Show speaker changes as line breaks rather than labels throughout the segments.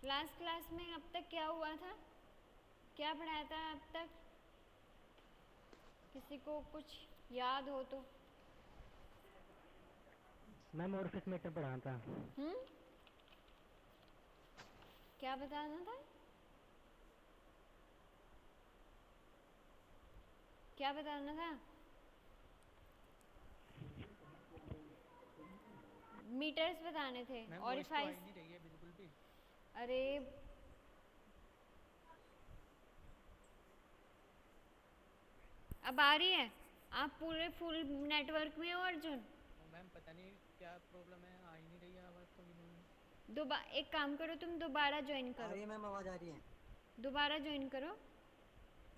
Last class में अब तक क्या हुआ था, क्या पढ़ाया था अब तक? किसी को कुछ याद हो तो?
मैम ऑर्फिस मीटर पढ़ा था।
हम्म, क्या बताना था? क्या बताना था? मीटर्स बताने थे,
मैम वॉइस तो आ
ऑरिफाइस।
ही नहीं रही है बिल्कुल भी।
अरे अब आ रही है? आप पूरे फुल नेटवर्क में हो अर्जुन?
और मैम पता नहीं क्या प्रॉब्लम है, आ ही नहीं रही है आवाज़ तो बिल्कुल भी।
एक काम करो, तुम दोबारा ज्वाइन
आ
करो।
रही है मैम, आवाज आ रही है।
दोबारा ज्वाइन करो।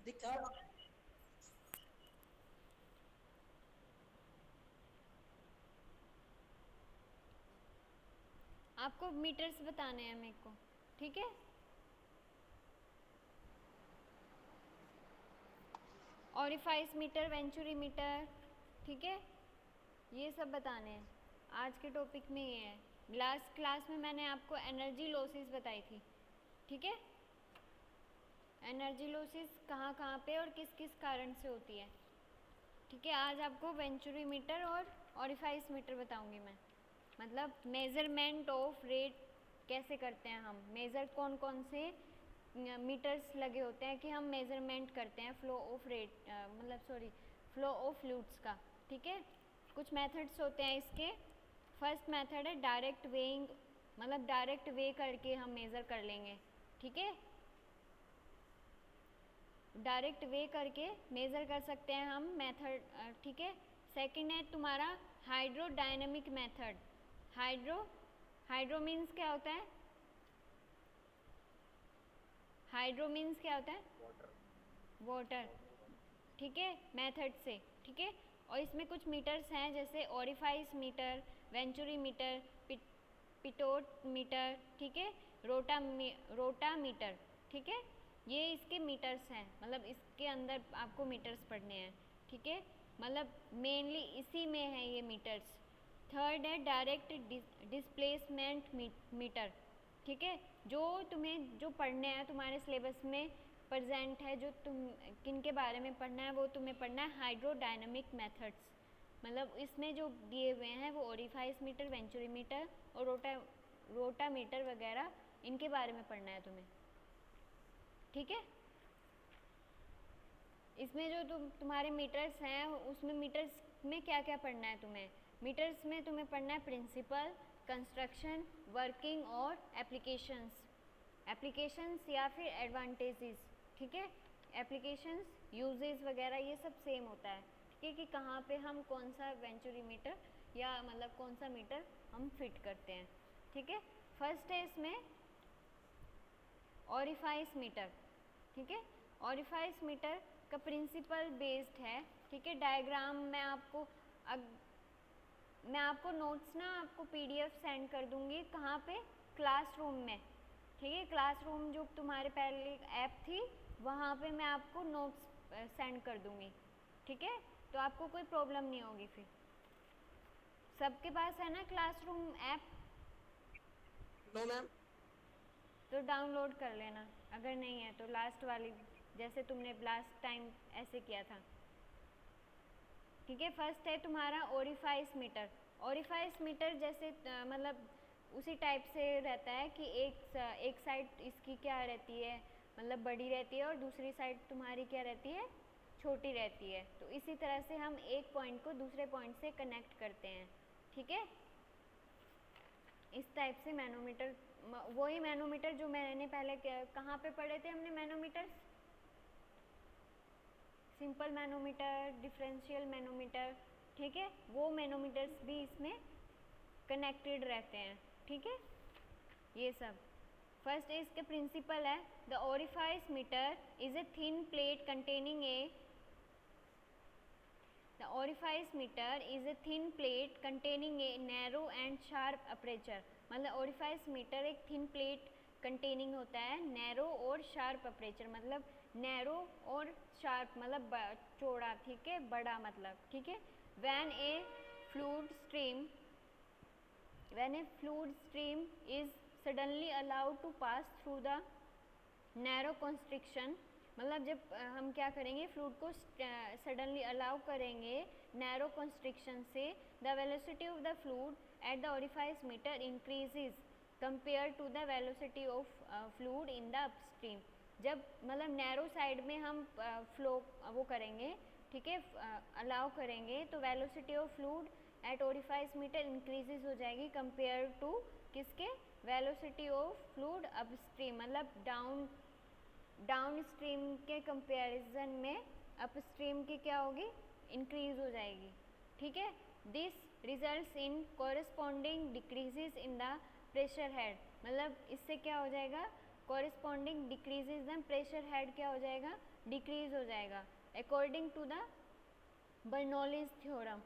दिखा।
आपको मीटर्स बताने हैं मेरे को, ठीक है? ऑरिफाइस मीटर, वेंचुरी मीटर, ठीक है, ये सब बताने हैं। आज के टॉपिक में ये है। लास्ट क्लास में मैंने आपको एनर्जी लॉसेस बताई थी, ठीक है? एनर्जी लॉसेस कहाँ कहाँ पे और किस किस कारण से होती है, ठीक है? आज आपको वेंचुरी मीटर और ऑरिफाइस मीटर बताऊंगी मैं। मतलब मेज़रमेंट ऑफ रेट कैसे करते हैं हम, मेज़र कौन कौन से मीटर्स लगे होते हैं कि हम मेज़रमेंट करते हैं फ्लो ऑफ रेट, मतलब सॉरी, फ्लो ऑफ फ्लूइड्स का, ठीक है? कुछ मेथड्स होते हैं इसके। फर्स्ट मेथड है डायरेक्ट वेइंग, मतलब डायरेक्ट वे करके हम मेज़र कर लेंगे, ठीक है? डायरेक्ट वे करके मेज़र कर सकते हैं हम मेथड, ठीक है? सेकंड है तुम्हारा हाइड्रोडायनेमिक मेथड। हाइड्रो मीन्स क्या होता है? हाइड्रो मीन्स क्या होता है? वाटर, ठीक है, मेथड से, ठीक है? और इसमें कुछ मीटर्स हैं जैसे orifice meter, venturi meter, pitot meter, ठीक है, रोटा मीटर, ठीक है? ये इसके मीटर्स हैं, मतलब इसके अंदर आपको मीटर्स पढ़ने हैं, ठीक है? मतलब मेनली इसी में है ये मीटर्स। थर्ड है डायरेक्ट डिस्प्लेसमेंट मीटर, ठीक है? जो तुम्हें जो पढ़ने हैं तुम्हारे सिलेबस में प्रेजेंट है, जो तुम किन के बारे में पढ़ना है वो तुम्हें पढ़ना है हाइड्रोडायनामिक मेथड्स। मतलब इसमें जो दिए हुए हैं वो ओरिफाइस मीटर, वेंचुरी मीटर और रोटा मीटर वगैरह, इनके बारे में पढ़ना है तुम्हें, ठीक है? इसमें जो तुम्हारे मीटर्स हैं उसमें मीटर्स में क्या क्या पढ़ना है तुम्हें? मीटर्स में तुम्हें पढ़ना है प्रिंसिपल, कंस्ट्रक्शन, वर्किंग और एप्लीकेशंस। एप्लीकेशंस या फिर एडवांटेजेस, ठीक है? एप्लीकेशंस, यूजेस वगैरह ये सब सेम होता है, ठीक है? कि कहाँ पे हम कौन सा वेंचुरी मीटर या मतलब कौन सा मीटर हम फिट करते हैं, ठीक है? फर्स्ट है इसमें ऑरिफाइस मीटर, ठीक है? ऑरिफाइस मीटर का प्रिंसिपल बेस्ड है, ठीक है? डायग्राम मैं आपको नोट्स ना आपको पीडीएफ सेंड कर दूंगी, कहाँ पे? क्लासरूम में, ठीक है? क्लासरूम जो तुम्हारे पहले ऐप थी वहाँ पे मैं आपको नोट्स सेंड कर दूंगी, ठीक है? तो आपको कोई प्रॉब्लम नहीं होगी फिर। सबके पास है ना क्लासरूम ऐप?
No ma'am.
तो डाउनलोड कर लेना, अगर नहीं है तो लास्ट वाली, जैसे तुमने लास्ट टाइम ऐसे किया था, ठीक है? फर्स्ट है तुम्हारा ओरिफाइस मीटर। ओरिफाइस मीटर जैसे मतलब उसी टाइप से रहता है कि एक साइड इसकी क्या रहती है, मतलब बड़ी रहती है और दूसरी साइड तुम्हारी क्या रहती है, छोटी रहती है। तो इसी तरह से हम एक पॉइंट को दूसरे पॉइंट से कनेक्ट करते हैं, ठीक है? इस टाइप से मैनोमीटर, वही मैनोमीटर जो मैंने पहले कहाँ पे पढ़े थे हमने manometers? Simple manometer, differential manometer, ठीक है? वो मैनोमीटर्स भी इसमें कनेक्टेड रहते हैं, ठीक है? ये सब फर्स्ट इसके प्रिंसिपल है। The orifice meter is a thin plate containing a The orifice meter is a thin plate containing a narrow and sharp aperture। मतलब orifice meter एक thin plate containing होता है narrow और sharp aperture, मतलब narrow और sharp मतलब चौड़ा, ठीक है? बड़ा मतलब, ठीक है? When a fluid stream is suddenly allowed to pass through the narrow constriction, मतलब जब हम क्या करेंगे, फ्लूइड को सडनली अलाउ करेंगे नैरो कंस्ट्रिक्शन से, the velocity of the fluid at the orifice meter increases compare to the velocity of fluid in the upstream. जब मतलब नैरो साइड में हम फ्लो वो करेंगे, ठीक है, अलाउ करेंगे, तो velocity of fluid at orifice meter increases हो जाएगी कंपेयर टू किसके, वेलोसिटी ऑफ फ्लूइड अपस्ट्रीम, मतलब डाउन स्ट्रीम के कंपैरिजन में अपस्ट्रीम की क्या होगी, इंक्रीज हो जाएगी, ठीक है। This results in corresponding decreases in the pressure head, मतलब इससे क्या हो जाएगा, corresponding decreases in pressure head क्या हो जाएगा, डिक्रीज हो जाएगा, according to the Bernoulli's theorem.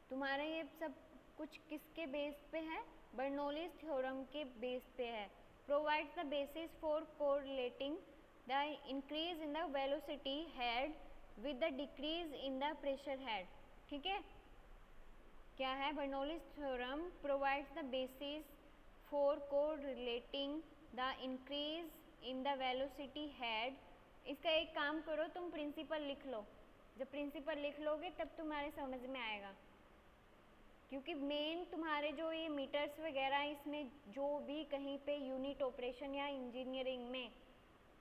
तुम्हारा ये सब कुछ किसके बेस पे है, बर्नौलीज थ्योरम के बेस पे है। Provides the basis for correlating the increase in the velocity head with the decrease in the pressure head, ठीक है। क्या है, Bernoulli's theorem provides the basis for correlating the increase in the velocity head. इसका एक काम करो, तुम principal लिख लो, जब प्रिंसिपल लिख लोगे तब तुम्हारे समझ में आएगा, क्योंकि मेन तुम्हारे जो ये मीटर्स वगैरह, इसमें जो भी कहीं पे यूनिट ऑपरेशन या इंजीनियरिंग में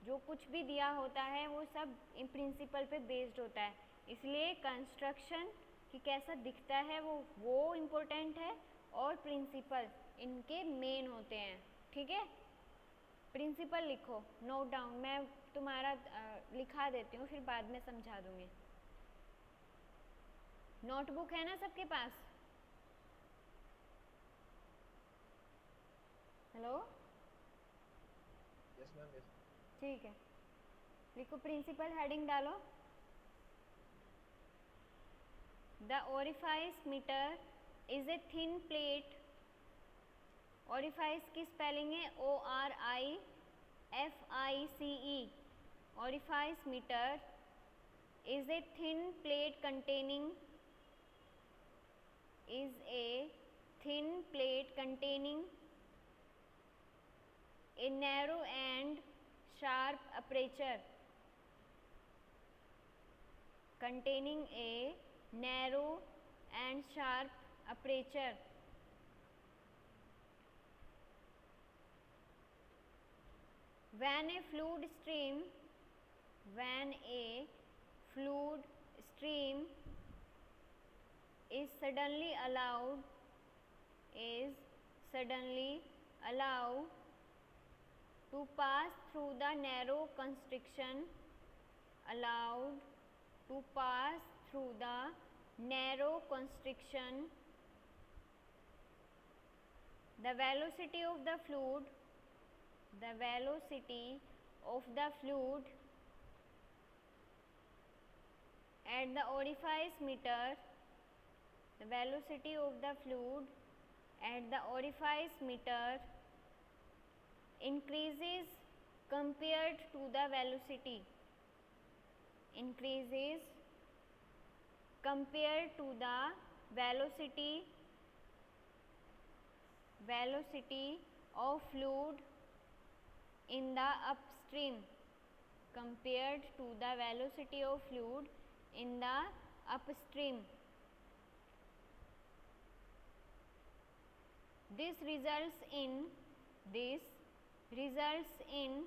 जो कुछ भी दिया होता है वो सब प्रिंसिपल पे बेस्ड होता है, इसलिए कंस्ट्रक्शन कि कैसा दिखता है वो इम्पोर्टेंट है, और प्रिंसिपल इनके मेन होते हैं, ठीक है। प्रिंसिपल लिखो, नोट डाउन, मैं तुम्हारा लिखा देती हूँ, फिर बाद में समझा दूँगी। नोटबुक है ना सबके पास? Hello,
yes ma'am, yes.
ठीक है, लिखो, प्रिंसिपल हेडिंग डालो। The orifice meter is a thin plate, orifice की स्पेलिंग है ORIFICE, orifice meter is a thin plate containing a narrow and sharp aperture, containing a narrow and sharp aperture. When a fluid stream is suddenly allowed to pass through the narrow constriction, the velocity of the fluid at the orifice meter, increases compared to the velocity of fluid in the upstream, This results in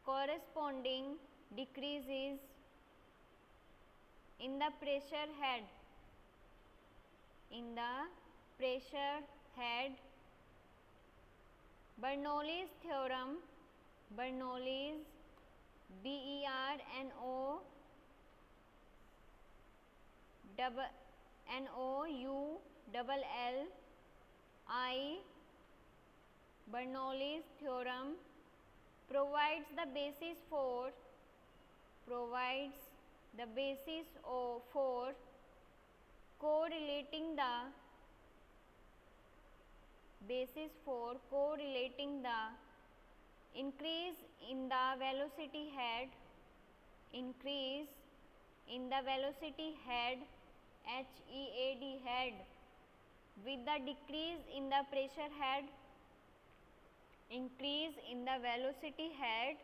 corresponding decreases in the pressure head. Bernoulli's theorem, Bernoulli's theorem provides the basis for correlating the increase in the velocity head in the velocity head, HEAD head, with the decrease in the pressure head, increase in the velocity head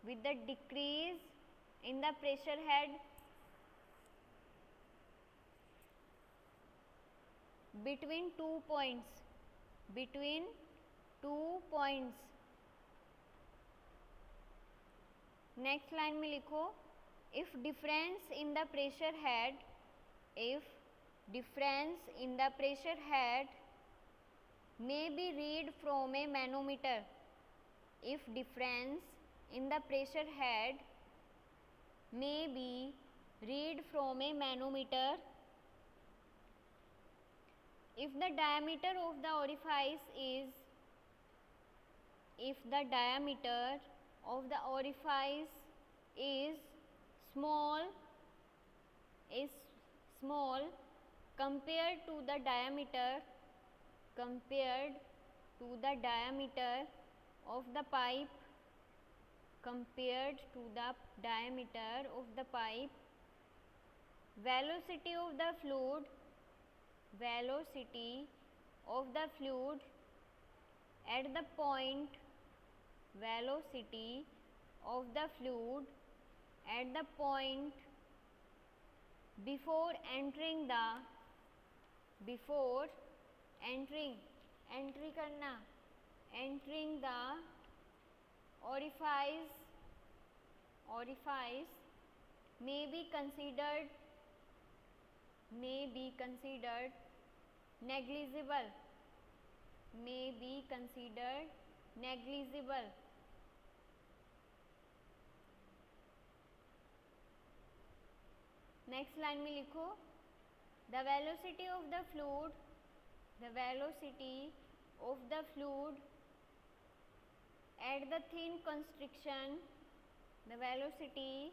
with the decrease in the pressure head between 2 points, between 2 points. Next line में लिखो, if difference in the pressure head, if difference in the pressure head may be read from a manometer, if difference in the pressure head may be read from a manometer, if the diameter of the orifice is, if the diameter of the orifice is small compared to the diameter of the pipe, compared to the diameter of the pipe, velocity of the fluid at the point, velocity of the fluid at the point before entering the, before entering, entry करना, entering the orifice may be considered negligible, may be considered negligible. Next line में लिखो, the velocity of the fluid at the thin constriction, the velocity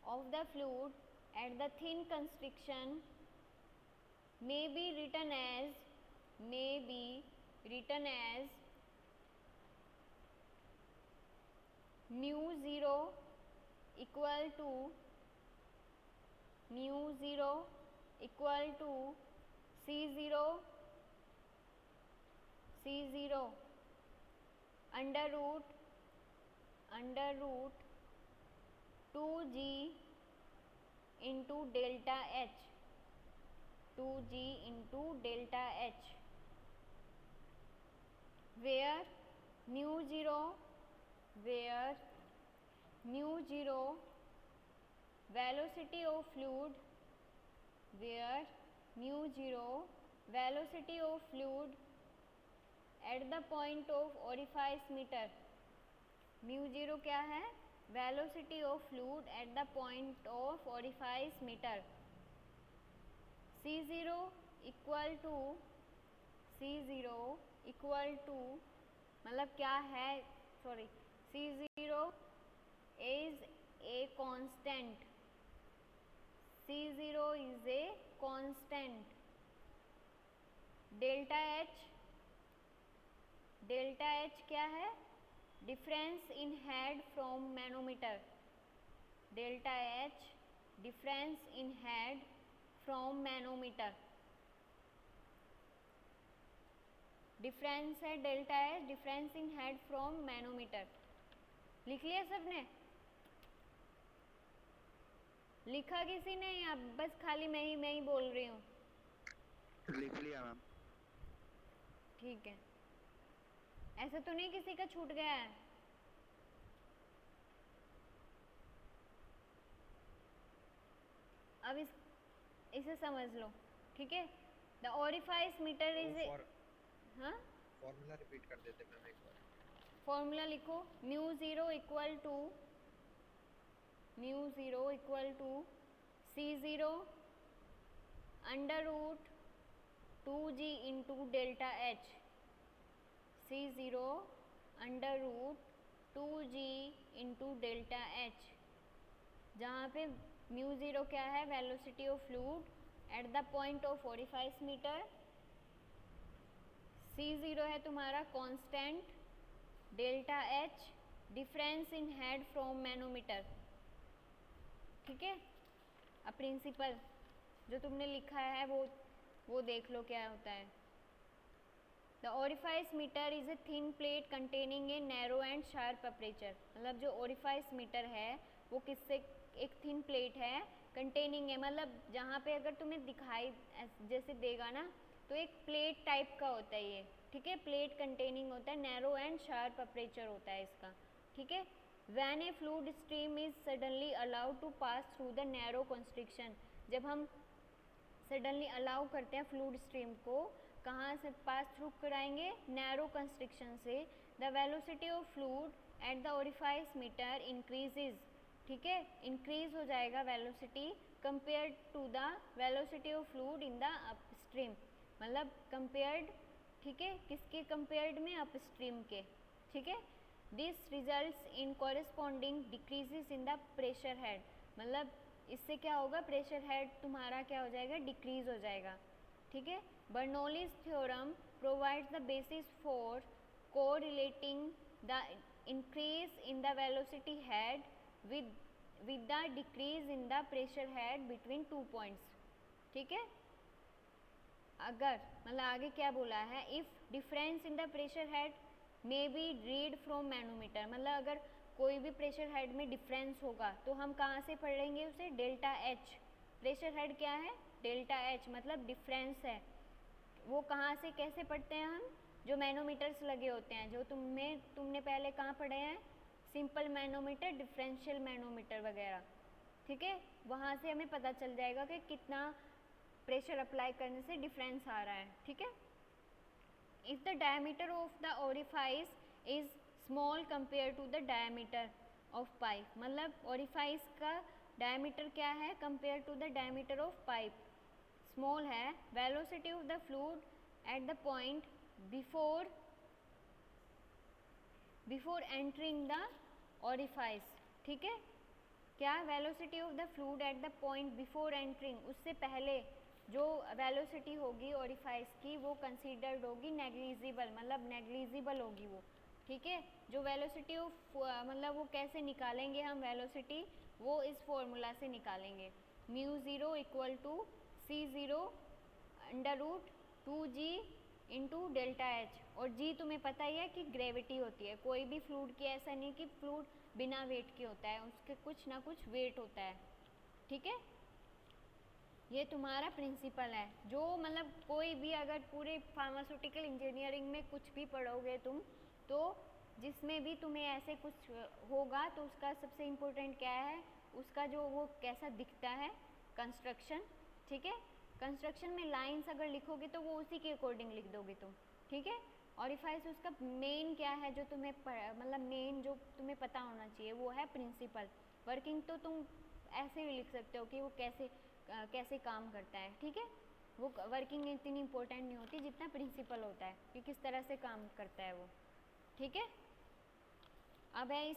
of the fluid at the thin constriction may be written as mu 0 equal to C0 under root 2g into delta H, 2g into delta H, where mu 0 velocity of fluid, where mu 0 velocity of fluid at the point of orifice meter, mu 0 क्या है, velocity of fluid at the point of orifice meter, C0 equal to मतलब क्या है, sorry, C0 is a constant, C0 is a constant, delta H क्या है, difference in head from manometer, delta H difference in head from manometer, difference है delta H, difference in head from manometer. लिख लिया सबने? लिखा किसी ने या बस खाली मैं ही बोल रही हूँ?
लिख लिया मैम.
ठीक है, ऐसा तो नहीं किसी का छूट गया है? अब इसे समझ लो, ठीक है. द ओरिफाइस मीटर इज, हाँ,
फॉर्मूला रिपीट कर देते मैम एक बार.
फॉर्मूला लिखो, mu zero equal to C0 under root 2g into delta H, C0 under root 2g into delta H, जहाँ पे म्यू ज़ीरो क्या है, velocity of fluid at the point of orifice meter, C0 है तुम्हारा constant, delta H difference in head from manometer. ठीक है, अब principal जो तुमने लिखा है वो देख लो क्या होता है। The orifice meter is a thin plate containing a narrow and sharp aperture. मतलब जो ओरिफाइस मीटर है वो किससे, एक थिन प्लेट है, कंटेनिंग है मतलब जहाँ पे अगर तुम्हें दिखाई जैसे देगा ना तो एक प्लेट टाइप का होता है ये, ठीक है, प्लेट कंटेनिंग होता है, नैरो एंड शार्प अपर्चर होता है इसका, ठीक है। When a fluid stream is suddenly allowed to pass through the narrow constriction, जब हम सडनली अलाउ करते हैं फ्लूइड स्ट्रीम को, कहाँ से पास थ्रू कराएंगे, नैरो कंस्ट्रिक्शन से, the velocity of fluid at the orifice meter increases, ठीक है, इंक्रीज हो जाएगा velocity compared to the velocity of fluid in the upstream, मतलब कंपेयर्ड, ठीक है, किसके कंपेयर्ड में, अपस्ट्रीम के, ठीक है। This results in corresponding decreases in the pressure head, मतलब इससे क्या होगा, प्रेशर हेड तुम्हारा क्या हो जाएगा, डिक्रीज हो जाएगा, ठीक है। Bernoulli's theorem provides the basis for correlating the increase in the velocity head with the decrease in the pressure head between 2 points, ठीक है। अगर मतलब आगे क्या बोला है, if difference in the pressure head may be read from manometer, मतलब अगर कोई भी प्रेशर हेड में डिफरेंस होगा तो हम कहाँ से पढ़ेंगे उसे, डेल्टा एच, प्रेशर हेड क्या है, डेल्टा एच, मतलब डिफरेंस है, वो कहाँ से कैसे पढ़ते हैं हम, जो मैनोमीटर्स लगे होते हैं, जो तुमने पहले कहाँ पढ़े हैं, सिंपल मैनोमीटर, डिफरेंशियल मैनोमीटर वगैरह, ठीक है, वहाँ से हमें पता चल जाएगा कि कितना प्रेशर अप्लाई करने से डिफरेंस आ रहा है, ठीक है। If the diameter of the orifice is small compare to the diameter of pipe, मतलब ओरिफाइस का डायमीटर क्या है compare to the diameter of pipe, small है, velocity of the fluid at the point before entering the orifice, ठीक है, क्या velocity of the fluid at the point before entering, उससे पहले जो वेलोसिटी होगी ओरिफाइस की वो कंसीडर्ड होगी नेग्लिजिबल, मतलब नेग्लिजिबल होगी वो, ठीक है। जो वेलोसिटी ऑफ मतलब वो कैसे निकालेंगे हम वेलोसिटी, वो इस फॉर्मूला से निकालेंगे, mu zero equal to C zero under root 2g into delta H, और जी तुम्हें पता ही है कि ग्रेविटी होती है, कोई भी फ्लूइड की ऐसा नहीं कि फ्लूइड बिना वेट के होता है, उसके कुछ ना कुछ वेट होता है, ठीक है। ये तुम्हारा प्रिंसिपल है, जो मतलब कोई भी अगर पूरे फार्मास्यूटिकल इंजीनियरिंग में कुछ भी पढ़ोगे तुम, तो जिसमें भी तुम्हें ऐसे कुछ होगा तो उसका सबसे इम्पोर्टेंट क्या है, उसका जो वो कैसा दिखता है, कंस्ट्रक्शन, ठीक है। कंस्ट्रक्शन में लाइंस अगर लिखोगे तो वो उसी के अकॉर्डिंग लिख दोगे तुम, ठीक है। ओरिफाइस उसका मेन क्या है जो तुम्हें मतलब मेन जो तुम्हें पता होना चाहिए वो है प्रिंसिपल। वर्किंग तो तुम ऐसे भी लिख सकते हो कि वो कैसे काम करता है, ठीक है। वो वर्किंग इतनी इम्पोर्टेंट नहीं होती जितना प्रिंसिपल होता है कि किस तरह से काम करता है वो, ठीक है। अब है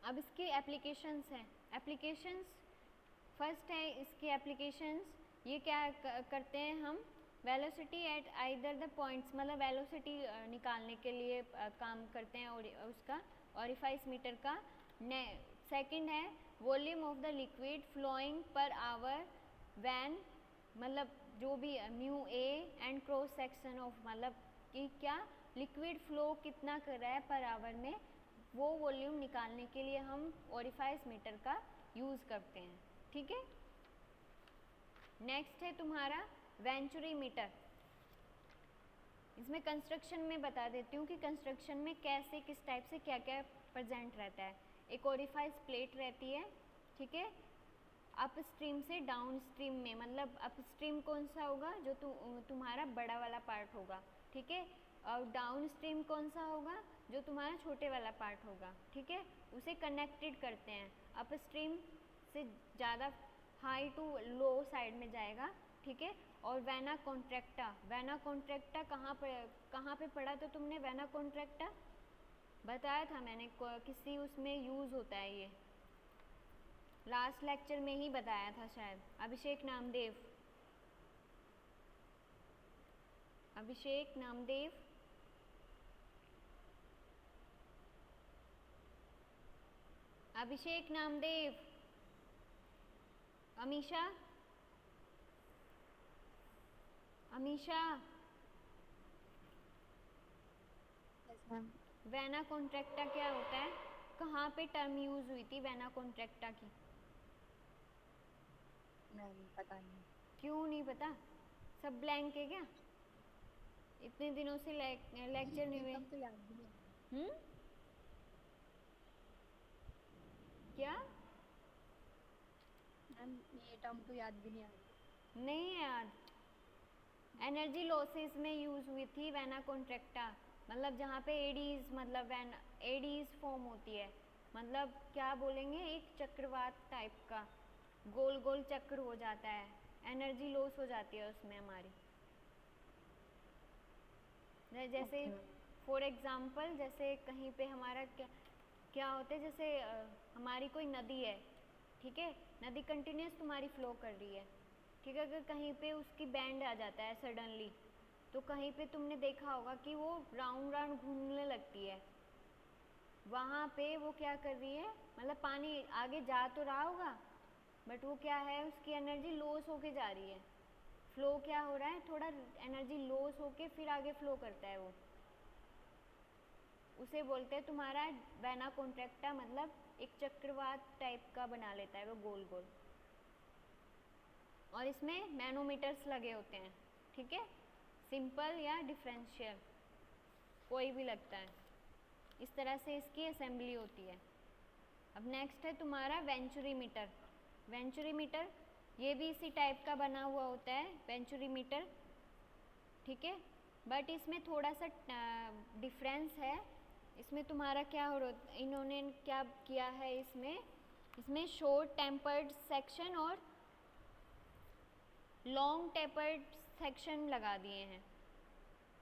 अब इसकी एप्लीकेशंस हैं, एप्लीकेशंस फर्स्ट है इसकी एप्लीकेशंस, ये क्या करते हैं हम, velocity at either the points, मतलब वेलोसिटी निकालने के लिए काम करते हैं और उसका ओरिफाइस मीटर का। सेकंड है volume of the liquid flowing per hour when, मतलब जो भी mu A and cross section of, मतलब कि क्या लिक्विड फ्लो कितना कर रहा है पर आवर में, वो वॉल्यूम निकालने के लिए हम ओरिफाइस मीटर का यूज़ करते हैं, ठीक है। नेक्स्ट है तुम्हारा वेंचुरी मीटर। इसमें कंस्ट्रक्शन में बता देती हूँ कि कंस्ट्रक्शन में कैसे किस टाइप से क्या क्या प्रेजेंट रहता है। एक ओरिफाइस प्लेट रहती है, ठीक है, अप स्ट्रीम से डाउन स्ट्रीम में, मतलब अप स्ट्रीम कौन सा होगा, जो तुम्हारा बड़ा वाला पार्ट होगा, ठीक है, और डाउन स्ट्रीम कौन सा होगा, जो तुम्हारा छोटे वाला पार्ट होगा, ठीक है। उसे कनेक्टेड करते हैं, अप स्ट्रीम से ज़्यादा हाई टू लो साइड में जाएगा, ठीक है। और वेना कॉन्ट्रैक्टा कहाँ पे पढ़ा तो तुमने, वेना कॉन्ट्रैक्टा बताया था मैंने, किसी उसमें यूज़ होता है, ये लास्ट लेक्चर में ही बताया था शायद, अभिषेक अभिषेक नामदेव, अमीशा, अमीशा, वेना कॉन्ट्रैक्टा क्या होता है? कहाँ पे टर्म यूज हुई थी वेना कॉन्ट्रैक्टा की?
नहीं पता नहीं।
क्यों नहीं पता? सब ब्लैंक है क्या? इतने दिनों से लेक्चर नहीं हुए?
तो याद भी नहीं।
क्या?
मैम ये टर्म तो याद भी नहीं आ रही।
नहीं याद। एनर्जी लॉसेस में यूज हुई थी वेना कॉन्ट्रैक्टा, मतलब जहाँ पे एडीज मतलब एडीज फॉर्म होती है, मतलब क्या बोलेंगे, एक चक्रवात टाइप का गोल गोल चक्र हो जाता है, एनर्जी लॉस हो जाती है उसमें हमारी। जैसे फॉर एग्जांपल जैसे कहीं पे हमारा क्या क्या होता है, जैसे हमारी कोई नदी है, ठीक है, नदी कंटिन्यूस तुम्हारी फ्लो कर रही है, ठीक है, अगर कहीं पे उसकी बैंड आ जाता है सडनली, तो कहीं पे तुमने देखा होगा कि वो राउंड राउंड घूमने लगती है, वहाँ पे वो क्या कर रही है, मतलब पानी आगे जा तो रहा होगा बट वो क्या है, उसकी एनर्जी लॉस होके जा रही है, फ्लो क्या हो रहा है, थोड़ा एनर्जी लॉस होके फिर आगे फ्लो करता है वो, उसे बोलते हैं तुम्हारा वेना कॉन्ट्रैक्टा, मतलब एक चक्रवात टाइप का बना लेता है वो गोल गोल, और इसमें मैनोमीटर्स लगे होते हैं, ठीक है, सिंपल या डिफरेंशियल कोई भी लगता है, इस तरह से इसकी असेंबली होती है। अब नेक्स्ट है तुम्हारा वेंचुरी मीटर। वेंचुरी मीटर ये भी इसी टाइप का बना हुआ होता है वेंचुरी मीटर, ठीक है, बट इसमें थोड़ा सा डिफरेंस है, इसमें तुम्हारा क्या हो रहा, इन्होंने क्या किया है, इसमें शॉर्ट टेम्पर्ड सेक्शन और लॉन्ग टेपर्ड सेक्शन लगा दिए हैं।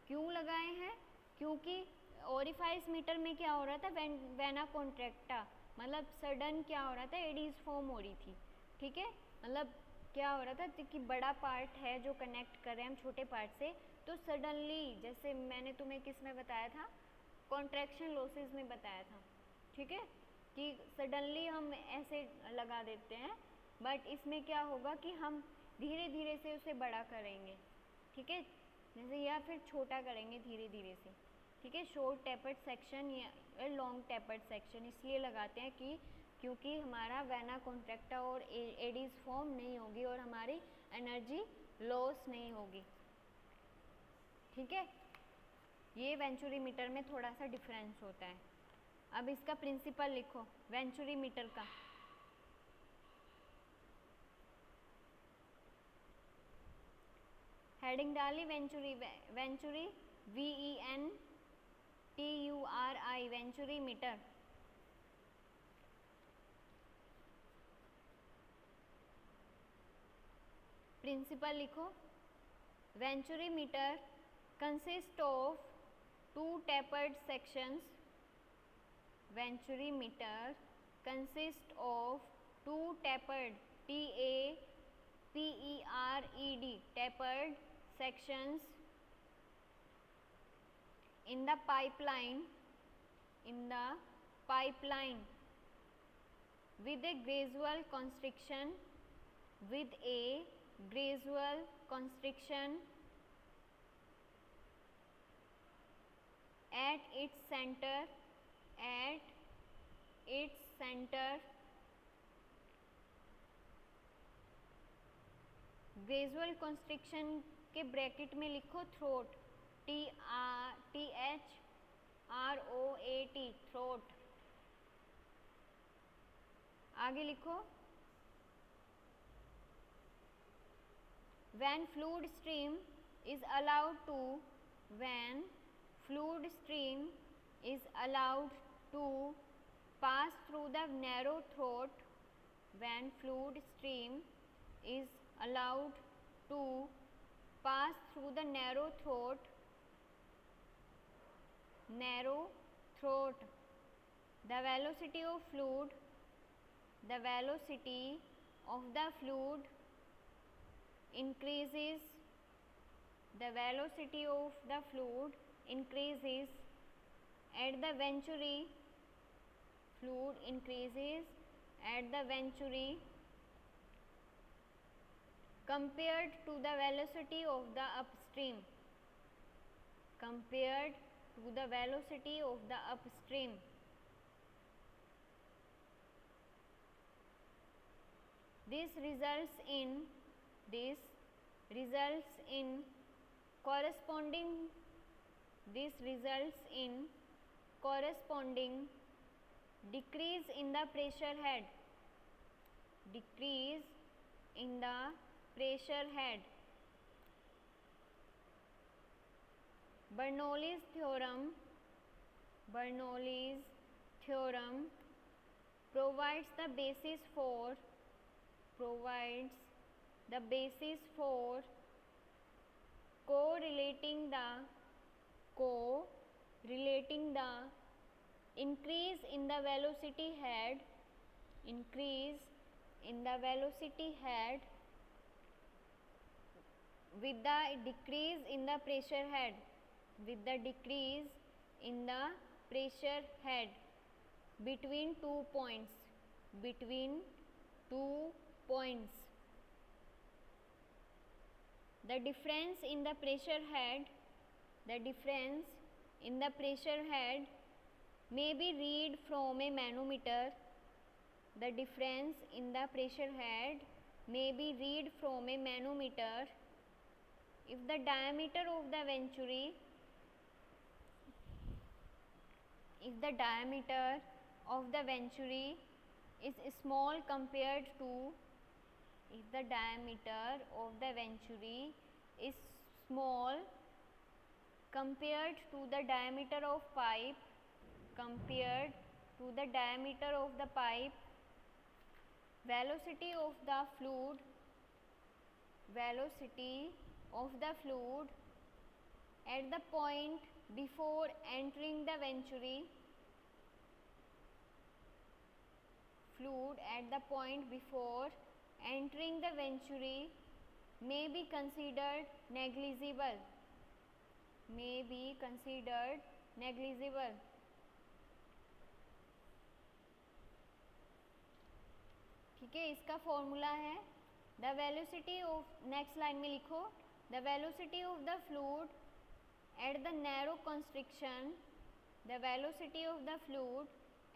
क्यों लगाए हैं? क्योंकि ओरिफाइस मीटर में क्या हो रहा था, वेना कॉन्ट्रैक्टा, मतलब सडन क्या हो रहा था, एडीज फॉर्म हो रही थी, ठीक है, मतलब क्या हो रहा था कि बड़ा पार्ट है जो कनेक्ट कर रहे हैं हम छोटे पार्ट से, तो सडनली जैसे मैंने तुम्हें किस में बताया था, कॉन्ट्रैक्शन लॉसेस में बताया था, ठीक है, कि सडनली हम ऐसे लगा देते हैं, बट इसमें क्या होगा कि हम धीरे धीरे से उसे बड़ा करेंगे, ठीक है, जैसे या फिर छोटा करेंगे धीरे धीरे से, ठीक है, शॉर्ट टेपर्ड सेक्शन या लॉन्ग टेपर्ड सेक्शन इसलिए लगाते हैं कि क्योंकि हमारा वेना कॉन्ट्रैक्टा और एडीज फॉर्म नहीं होगी और हमारी एनर्जी लॉस नहीं होगी, ठीक है, ये वेंचुरी मीटर में थोड़ा सा डिफरेंस होता है। अब इसका प्रिंसिपल लिखो वेंचुरी मीटर का। हेडिंग डाली venturi, venturi VENTURI venturi meter. Principle लिखो, venturi meter consist of two tapered sections, venturi meter consist of two tapered TAPERED tapered sections in the pipeline with a gradual constriction at its center gradual constriction के bracket में लिखो throat, THROAT throat. आगे लिखो, when fluid stream is allowed to pass through the narrow throat, when fluid stream is allowed to pass through the narrow throat, the velocity of the fluid increases, at the venturi, fluid increases at the venturi compared to the velocity of the upstream, compared to the velocity of the upstream. This results in corresponding decrease in the pressure head, decrease in the pressure head. Bernoulli's theorem provides the basis for correlating the increase in the velocity head with the decrease in the pressure head, between 2 points. The difference in the pressure head may be read from a manometer. The difference in the pressure head may be read from a manometer if the diameter of the venturi is small compared to the diameter of the pipe, velocity of the fluid at the point before entering the venturi, may be considered negligible. ठीक है, इसका formula है the velocity of, next line में लिखो, the velocity of the fluid at the narrow constriction, the velocity of the fluid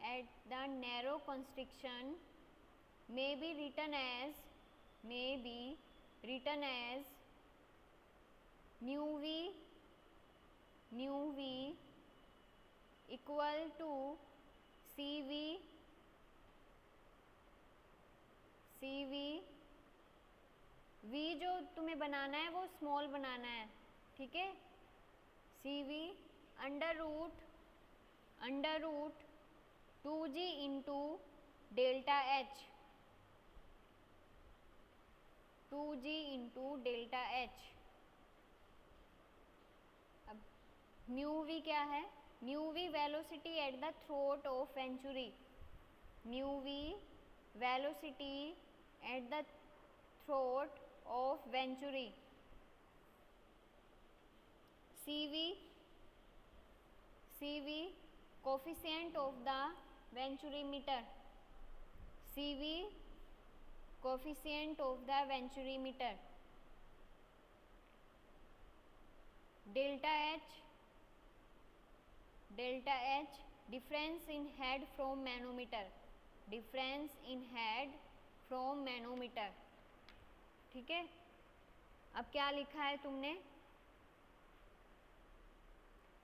at the narrow constriction may be written as nu v equal to cv v जो तुम्हें बनाना है वो small बनाना है, ठीक है, cv under root 2g into delta H, 2g into delta H. अब mu V क्या है? Mu V velocity at the throat of venturi, mu V velocity at the throat of venturi. CV coefficient of the venturimeter, CV coefficient of the venturimeter. Delta H difference in head from manometer, ठीक है। अब क्या लिखा है तुमने?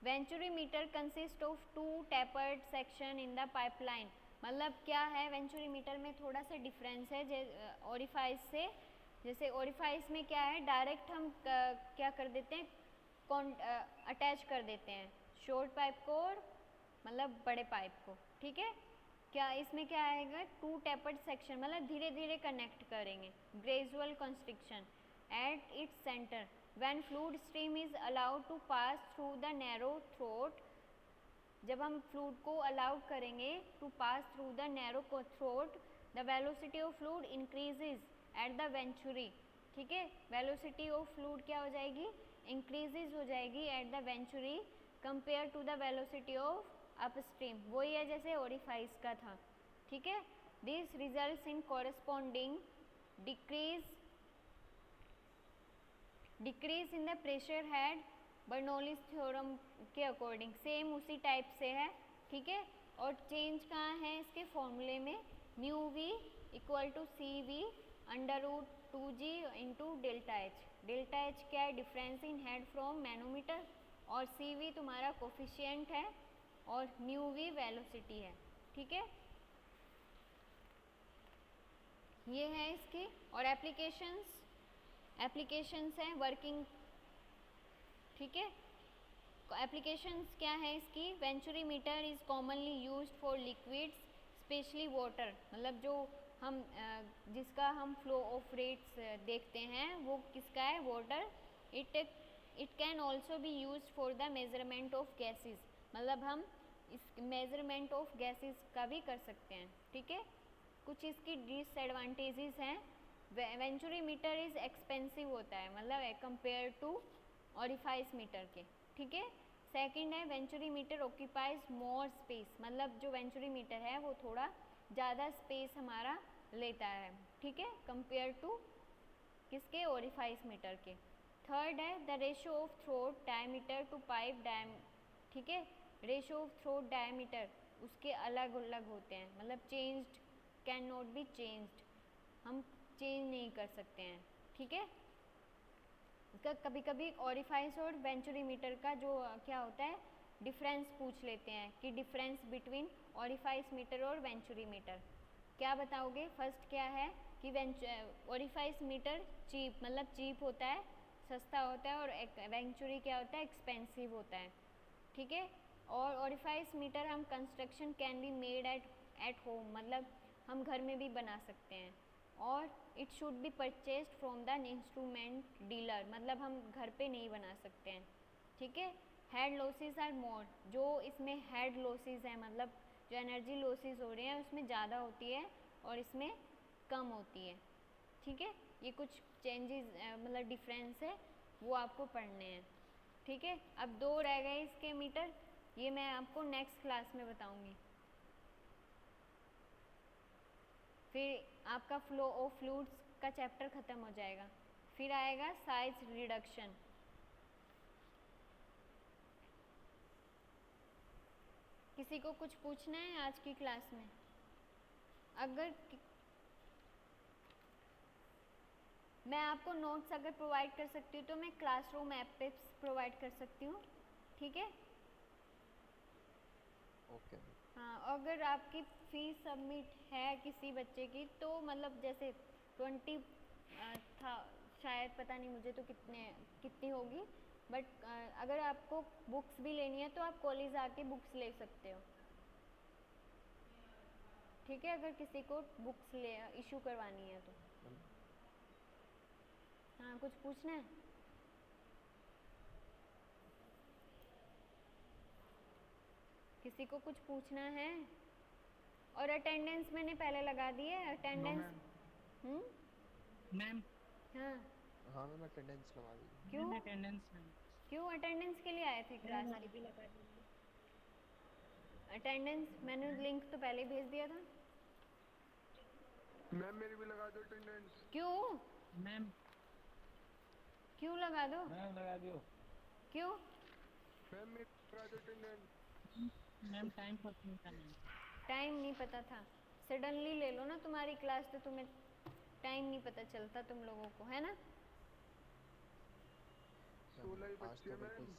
Venturimeter consist of 2 tapered section in the pipeline, मतलब क्या है, वेंचुरीमीटर में थोड़ा सा डिफरेंस है ओरिफाइस से। जैसे ओरिफाइस में क्या है, डायरेक्ट हम क्या कर देते हैं, अटैच कर देते हैं शॉर्ट पाइप को और मतलब बड़े पाइप को, ठीक है। क्या इसमें क्या आएगा, 2 टैपर्ड सेक्शन, मतलब धीरे धीरे कनेक्ट करेंगे। Gradual constriction at its centre when fluid stream is allowed to pass through the narrow throat, जब हम फ्लूइड को अलाउ करेंगे to pass through the narrow throat, the velocity of fluid increases at the venturi, ठीक है। Velocity of fluid क्या हो जाएगी, increases हो जाएगी at the venturi compare to the velocity of upstream. वही है जैसे ओरिफाइस का था, ठीक है। This results in corresponding decrease in the pressure head Bernoulli's theorem के अकॉर्डिंग सेम उसी टाइप से है, ठीक है। और चेंज कहाँ है इसके फॉर्मूले में, mu V equal to C V under root 2g into delta H. Delta H क्या है, difference in head from manometer, और सी वी तुम्हारा कोफिशिएंट है, और म्यू वी वेलोसिटी है, ठीक है। ये है इसकी। और एप्लीकेशंस हैं वर्किंग, ठीक है। एप्लीकेशंस क्या है इसकी, venturi meter is commonly used for liquids specially water, मतलब जो हम जिसका हम फ्लो ऑफ रेट्स देखते हैं वो किसका है, water. It can also be used for the measurement of gases, मतलब हम इस मेजरमेंट ऑफ गैसेस का भी कर सकते हैं, ठीक है। कुछ इसकी डिसएडवांटेजेस हैं। वेंचुरी मीटर इज़ एक्सपेंसिव होता है, मतलब कंपेयर टू ऑरिफाइस मीटर के, ठीक है। सेकंड है venturi meter occupies more space, मतलब जो वेंचुरी मीटर है वो थोड़ा ज़्यादा स्पेस हमारा लेता है, ठीक है, कंपेयर टू किसके, ऑरिफाइस मीटर के। थर्ड है the ratio of throat diameter to pipe ठीक है। रेशो ऑफ थ्रोट डायमीटर उसके अलग अलग होते हैं, मतलब changed can not be changed, हम चेंज नहीं कर सकते हैं, ठीक है। इसका कभी कभी ऑरिफाइस और वेंचुरी मीटर का जो क्या होता है डिफरेंस पूछ लेते हैं कि डिफरेंस बिटवीन ऑरिफाइस मीटर और वेंचुरी मीटर क्या बताओगे। फर्स्ट क्या है कि ऑरिफाइस मीटर चीप, मतलब चीप होता है, सस्ता होता है, और वेंचुरी क्या होता है, एक्सपेंसिव होता है, ठीक है। और ऑरिफाइस मीटर हम construction can be made at home, मतलब हम घर में भी बना सकते हैं। और it should be purchased from the instrument dealer, मतलब हम घर पे नहीं बना सकते हैं, ठीक है। हेड लॉसेस आर मोर, जो इसमें हेड लॉसेस है, मतलब जो एनर्जी लॉसेस हो रहे हैं उसमें ज़्यादा होती है और इसमें कम होती है, ठीक है। ये कुछ चेंजेस मतलब डिफरेंस है वो आपको पढ़ने हैं, ठीक है। अब 2 रह गए इसके मीटर, ये मैं आपको नेक्स्ट क्लास में बताऊंगी। फिर आपका फ्लो ऑफ फ्लूइड्स का चैप्टर ख़त्म हो जाएगा, फिर आएगा साइज रिडक्शन। किसी को कुछ पूछना है आज की क्लास में? अगर मैं आपको नोट्स अगर प्रोवाइड कर सकती हूँ तो मैं क्लासरूम ऐप पे प्रोवाइड कर सकती हूँ, ठीक है।
ओके।
हाँ, अगर आपकी फीस सबमिट है किसी बच्चे की तो मतलब जैसे 20 था शायद, पता नहीं मुझे तो कितनी होगी, बट अगर आपको बुक्स भी लेनी है तो आप कॉलेज आके बुक्स ले सकते हो, ठीक है। अगर किसी को बुक्स इशू करवानी है तो। हाँ, कुछ पूछना है? किसी को कुछ पूछना है? और अटेंडेंस मैंने पहले लगा दी है, अटेंडेंस।
मैम
हाँ,
हाँ मैम अटेंडेंस लगा दी।
क्यों
अटेंडेंस
क्यों अटेंडेंस के लिए आए थे क्लास में?
भी लगा दीजिए।
अटेंडेंस मैंने लिंक तो पहले भेज दिया था।
मैम मेरी भी लगा दो अटेंडेंस।
क्यों
मैम
क्यों लगा दो?
मैम लगा दियो।
क्यों?
मैम मेरी लगा दो अटेंडेंस।
मैम टाइम पर नहीं।
टाइम नहीं पता था, सडनली ले लो ना तुम्हारी क्लास तो तुम्हें टाइम नहीं पता चलता तुम लोगों को, है ना।
16 ही
आज
बच्चे
तो
हैं
बिल्कुल
मैम।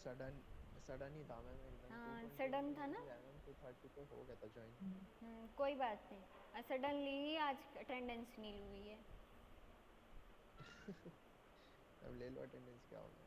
सडन ही था मैम एकदम।
हाँ,
2:20
सडन था ना।
2:30 पे हो गया था ज्वाइन।
कोई बात नहीं, सडनली ही आज अटेंडेंस नील हुई है।
अब ले लो अटेंडेंस, क्या होगा।